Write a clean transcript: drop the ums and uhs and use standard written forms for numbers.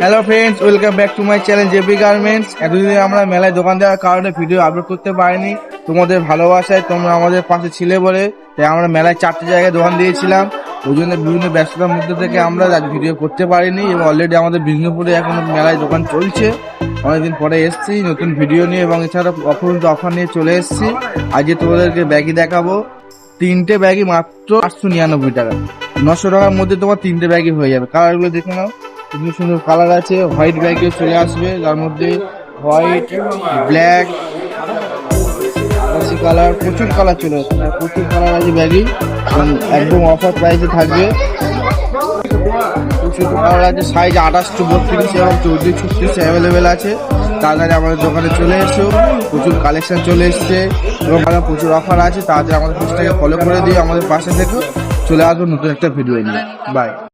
Hello friends, welcome back to my channel JP garments. এতদিন আমরা মেলায় দোকান দেওয়ার কারণে ভিডিও আপলোড করতে পারিনি। তোমাদের ভালোবাসায় তোমরা আমাদের পাশে ছিলে বলে তাই আমরা মেলায় 4টে জায়গায় দোকান দিয়েছিলাম। ওই জন্য বিভিন্ন ব্যস্ততার মধ্যে থেকে আমরা ভিডিও করতে পারিনি এবং অলরেডি আমাদের বিষ্ণুপুরে এখন মেলায় দোকান চলছে। অনেকদিন পরে এসেছি নতুন ভিডিও নিয়ে এবং এছাড়া অফার নিয়ে চলে এসেছি। আজকে তোমাদেরকে ব্যাগই দেখাবো। 3টে ব্যাগই মাত্র 899 টাকা। 900 টাকার মধ্যে তোমার 3টে ব্যাগই হয়ে যাবে। কালারগুলো দেখে নাও, খুবই সুন্দর কালার আছে। হোয়াইট ব্যাগও চলে আসবে, যার মধ্যে হোয়াইট, ব্ল্যাক, কালার, প্রচুর কালার চলে আসবে, প্রচুর কালার আছে ব্যাগই। একদম অফার প্রাইসে থাকবে। প্রচুর কালার আছে, সাইজ 28 to 32 এবং 14 36 অ্যাভেলেবেল আছে। তাড়াতাড়ি আমাদের দোকানে চলে এসো, প্রচুর কালেকশন চলে এসছে এবং প্রচুর অফার আছে। তাড়াতাড়ি আমাদের পেজটাকে ফলো করে দিয়ে আমাদের পাশে থেকে চলে আসবো নতুন একটা ভিডিও নিয়ে। বাই।